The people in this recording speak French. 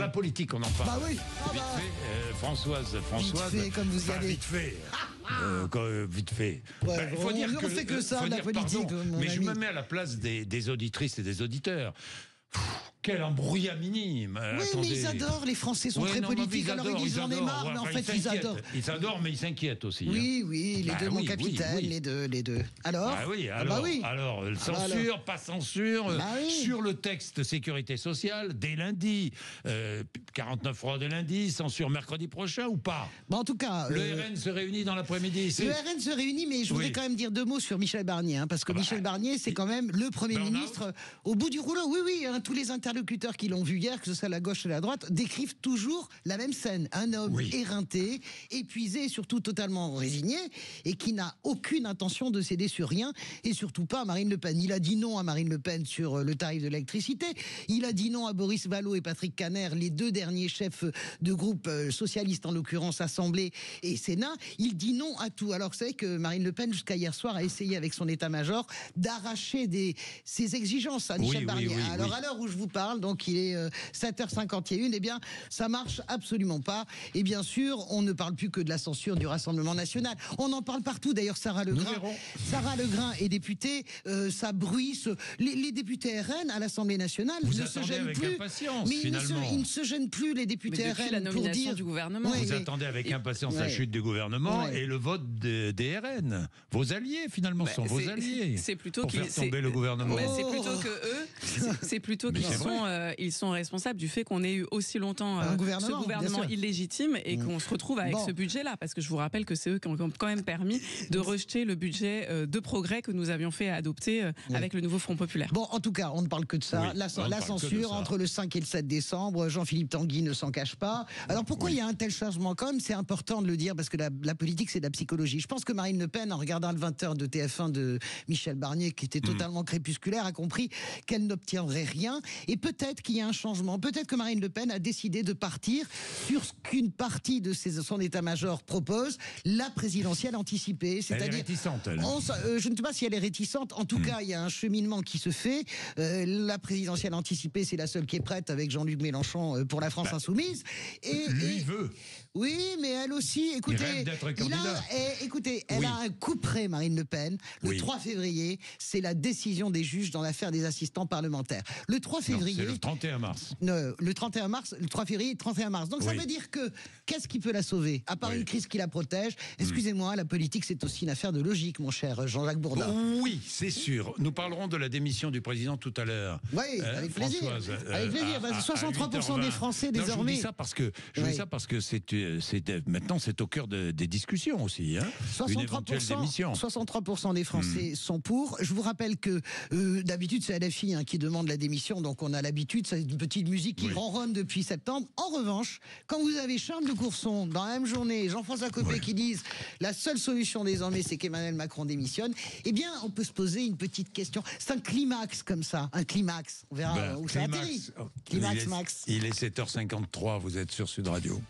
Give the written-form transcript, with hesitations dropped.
la politique, on en parle. Bah oui. Vite fait, Françoise. Vite fait, comme vous y allez. Vite fait. Vite fait. Ouais, Faut dire on fait que ça, faut la dire, politique, pardon, mon mais je ami. me mets à la place des auditrices et des auditeurs. Quel embrouillamini. Oui, Attendez. mais ils adorent, les Français sont très politiques, alors ils disent j'en ai marre, mais en fait ils adorent. Ils adorent, mais ils s'inquiètent aussi. Oui, oui, les deux, mon capitaine, les deux. Alors Alors, censure, pas censure, sur le texte sécurité sociale, dès lundi, 49.3 de lundi, censure mercredi prochain ou pas? Bon, en tout cas... Le RN se réunit dans l'après-midi. Le RN se réunit, mais je voudrais quand même dire deux mots sur Michel Barnier, parce que Michel Barnier, c'est quand même le Premier ministre au bout du rouleau. Oui, tous les interlocuteurs qui l'ont vu hier, que ce soit la gauche et la droite, décrivent toujours la même scène. Un homme éreinté, épuisé et surtout totalement résigné, et qui n'a aucune intention de céder sur rien, et surtout pas à Marine Le Pen. Il a dit non à Marine Le Pen sur le tarif de l'électricité, il a dit non à Boris Vallaud et Patrick Caner, les deux derniers chefs de groupe socialistes, en l'occurrence Assemblée et Sénat. Il dit non à tout. Alors, vous savez que Marine Le Pen, jusqu'à hier soir, a essayé avec son état-major d'arracher ses exigences à Michel Barnier. Alors, à l'heure où je vous parle, donc il est 7h51, eh bien, ça marche absolument pas. Et bien sûr, on ne parle plus que de la censure du Rassemblement national. On en parle partout. D'ailleurs, Sarah Legrain est députée, ça bruisse. Les députés RN à l'Assemblée nationale ne se gênent plus. Mais ils ne se gênent plus, les députés RN, la nomination du gouvernement. Vous attendez avec impatience la chute du gouvernement et le vote des RN. Vos alliés, finalement, sont vos alliés. C'est plutôt pour faire tomber le gouvernement. C'est plutôt que eux, c'est plutôt qu'ils sont responsables du fait qu'on ait eu aussi longtemps ce gouvernement illégitime et qu'on se retrouve avec ce budget-là. Parce que je vous rappelle que c'est eux qui ont quand même permis de rejeter le budget de progrès que nous avions fait adopter avec le nouveau Front Populaire. Bon, en tout cas, on ne parle que de ça. La censure entre le 5 et le 7 décembre, Jean-Philippe Tanguy ne s'en cache pas. Alors pourquoi il y a un tel changement? Quand même, c'est important de le dire parce que la politique, c'est de la psychologie. Je pense que Marine Le Pen, en regardant le 20h de TF1 de Michel Barnier, qui était totalement crépusculaire, a compris qu'elle n'obtiendrait rien. Et peut-être qu'il y a un changement. Peut-être que Marine Le Pen a décidé de partir sur ce qu'une partie de son état-major propose, la présidentielle anticipée. Elle est réticente, elle. Je ne sais pas si elle est réticente. En tout cas, il y a un cheminement qui se fait. La présidentielle anticipée, c'est la seule qui est prête avec Jean-Luc Mélenchon pour la France insoumise. Et lui veut. Oui, mais elle aussi, écoutez, il rêve d'être candidat. Elle a un coup près, Marine Le Pen. Le 3 février, c'est la décision des juges dans l'affaire des assistants parlementaires. Le 3 février... C'est le 31 mars. Le 31 mars, le 3 février, 31 mars. Donc ça veut dire que, qu'est-ce qui peut la sauver? À part une crise qui la protège. Excusez-moi, la politique, c'est aussi une affaire de logique, mon cher Jean-Jacques Bourdin. Oui, c'est sûr. Nous parlerons de la démission du président tout à l'heure. Oui, avec plaisir. Avec plaisir. 63% des Français, désormais... Non, je vous dis ça parce que maintenant, c'est au cœur des discussions aussi. 63% des Français sont pour. Je vous rappelle que d'habitude, c'est LFI qui demande la démission, donc on a l'habitude, c'est une petite musique qui ronronne depuis septembre. En revanche, quand vous avez Charles de Courson, dans la même journée, Jean-François Copé qui disent la seule solution désormais, c'est qu'Emmanuel Macron démissionne, eh bien, on peut se poser une petite question. C'est un climax comme ça, un climax. On verra où ça atterrit. Climax, Max. Il est 7h53, vous êtes sur Sud Radio.